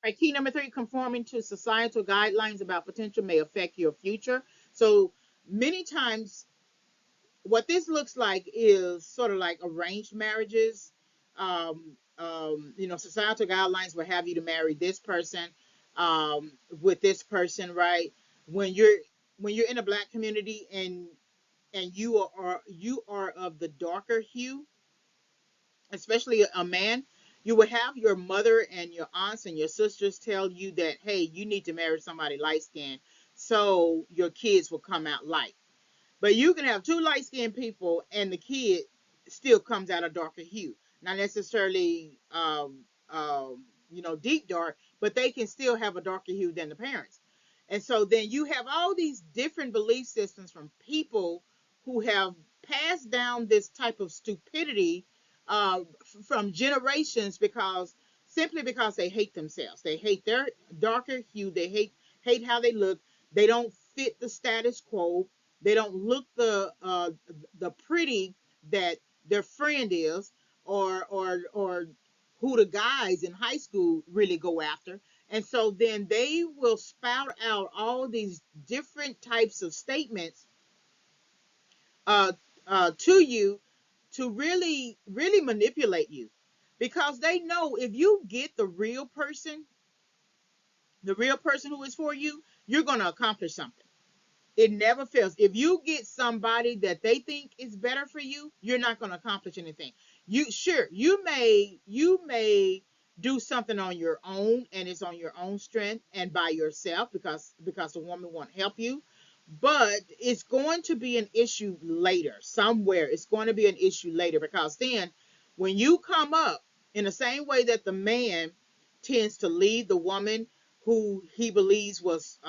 Right, key number three, conforming to societal guidelines about potential may affect your future. So many times, what this looks like is sort of like arranged marriages. Societal guidelines will have you to marry this person, with this person, right? When you're when you're in a black community and you are of the darker hue, especially a man, you would have your mother and your aunts and your sisters tell you that, hey, you need to marry somebody light skinned so your kids will come out light. But you can have two light skinned people and the kid still comes out a darker hue. Not necessarily deep dark, but they can still have a darker hue than the parents. And so then you have all these different belief systems from people who have passed down this type of stupidity from generations, because simply because they hate themselves. They hate their darker hue. They hate how they look. They don't fit the status quo. They don't look the pretty that their friend is, or who the guys in high school really go after. And so then they will spout out all these different types of statements uh, to you to really, really manipulate you, because they know if you get the real person who is for you, you're going to accomplish something. It never fails. If you get somebody that they think is better for you, you're not going to accomplish anything. You may do something on your own, and it's on your own strength and by yourself, because the woman won't help you. But it's going to be an issue later somewhere. It's going to be an issue later, because then when you come up in the same way that the man tends to leave the woman who he believes was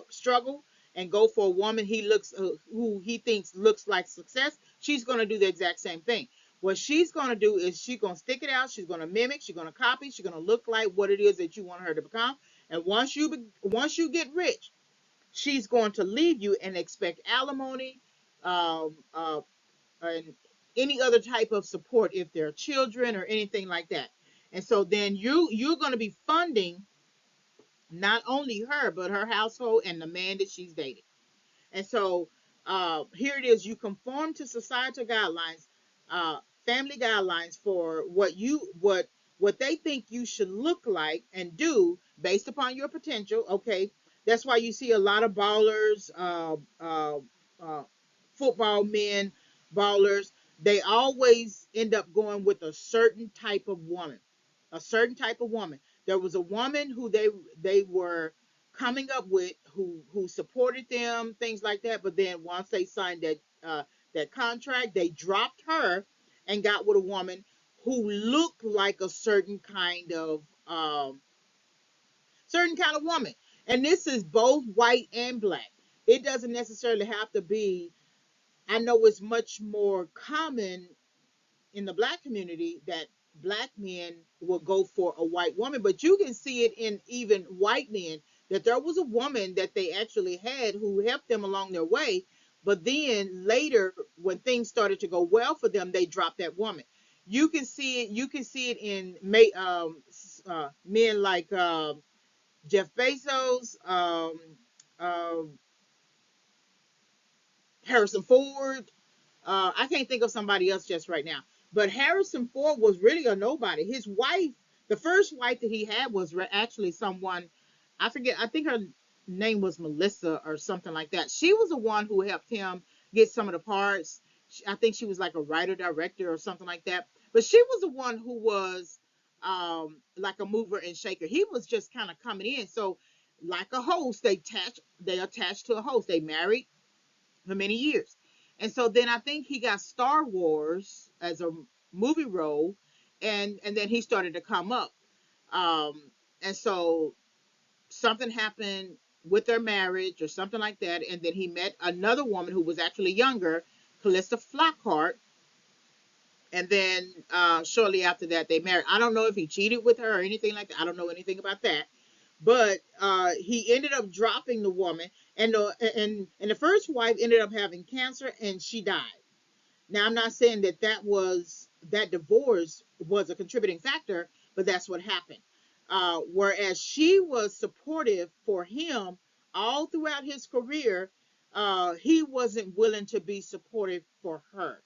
struggle, and go for a woman who he thinks looks like success, she's going to do the exact same thing. What she's going to do is she's going to stick it out. She's going to mimic. She's going to copy. She's going to look like what it is that you want her to become. And once you get rich, she's going to leave you and expect alimony, um, uh, and any other type of support if there are children or anything like that. And so then you're going to be funding not only her but her household and the man that she's dating. And so here it is: you conform to societal guidelines, uh, family guidelines for what they think you should look like and do based upon your potential. Okay, that's why you see a lot of ballers, uh, football men, ballers. They always end up going with a certain type of woman, a certain type of woman. There was a woman who they were coming up with, who supported them, things like that. But then once they signed that contract, they dropped her and got with a woman who looked like a certain kind of woman. And this is both white and black. It doesn't necessarily have to be. I know it's much more common in the black community that black men will go for a white woman, but you can see it in even white men, that there was a woman that they actually had who helped them along their way. But then later, when things started to go well for them, they dropped that woman. You can see it. You can see it in men like Jeff Bezos, uh, Harrison Ford. I can't think of somebody else just right now. But Harrison Ford was really a nobody. His wife, the first wife that he had, was actually someone, I forget. I think her name was Melissa or something like that. She was the one who helped him get some of the parts. I think she was like a writer director or something like that. But she was the one who was like a mover and shaker. He was just kind of coming in. So like a host, they attached to a host. They married for many years. And so then I think he got Star Wars as a movie role, and then he started to come up. Um, and so something happened with their marriage or something like that, and then he met another woman who was actually younger, Callista Flockhart, and then shortly after that they married. I don't know if he cheated with her or anything like that. I don't know anything about that. But he ended up dropping the woman, and the first wife ended up having cancer and she died. Now I'm not saying that divorce was a contributing factor, but that's what happened. Whereas she was supportive for him all throughout his career, he wasn't willing to be supportive for her.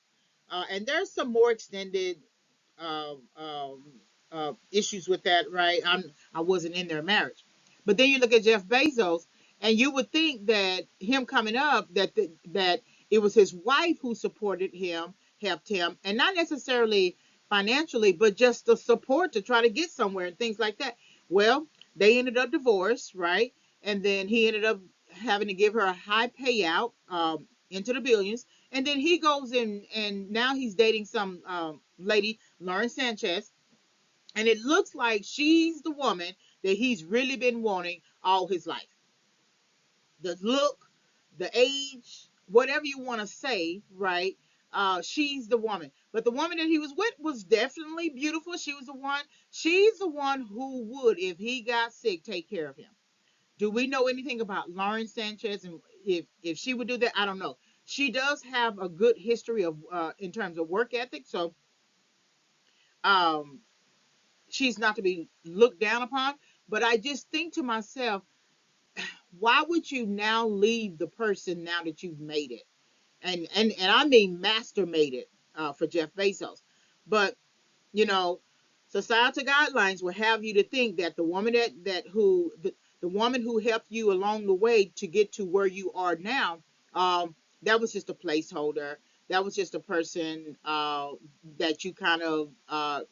And there's some more extended um, um, issues with that, right? I wasn't in their marriage, but then you look at Jeff Bezos, and you would think that him coming up, that it was his wife who supported him, helped him, and not necessarily financially, but just the support to try to get somewhere and things like that. Well, they ended up divorced, right? And then he ended up having to give her a high payout, into the billions. And then he goes in, and now he's dating some lady, Lauren Sanchez, and it looks like she's the woman that he's really been wanting all his life. The look, the age, whatever you want to say, right? She's the woman. But the woman that he was with was definitely beautiful. She was the one. She's the one who would, if he got sick, take care of him. Do we know anything about Lauren Sanchez, and if she would do that? I don't know. She does have a good history of in terms of work ethic, so um, she's not to be looked down upon. But I just think to myself, why would you now leave the person now that you've made it? And I mean master made it, for Jeff Bezos. But you know, societal guidelines will have you to think that the woman the woman who helped you along the way to get to where you are now, that was just a placeholder. That was just a person that you kind of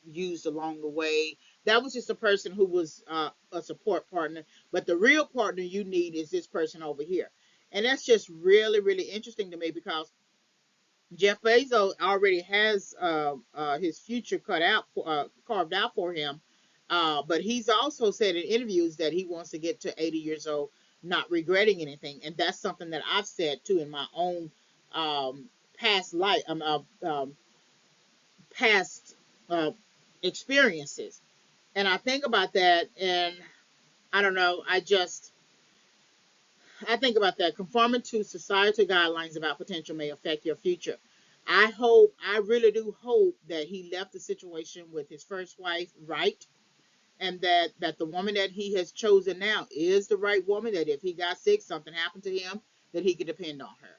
used along the way. That was just a person who was a support partner. But the real partner you need is this person over here. And that's just really, really interesting to me because Jeff Bezos already has his future carved out for him. But he's also said in interviews that he wants to get to 80 years old not regretting anything. And that's something that I've said too in my own past life, past uh, experiences. And I think about that, and I don't know, I think about that. Conforming to societal guidelines about potential may affect your future. I really do hope that he left the situation with his first wife right, and that the woman that he has chosen now is the right woman. That if he got sick, something happened to him, that he could depend on her.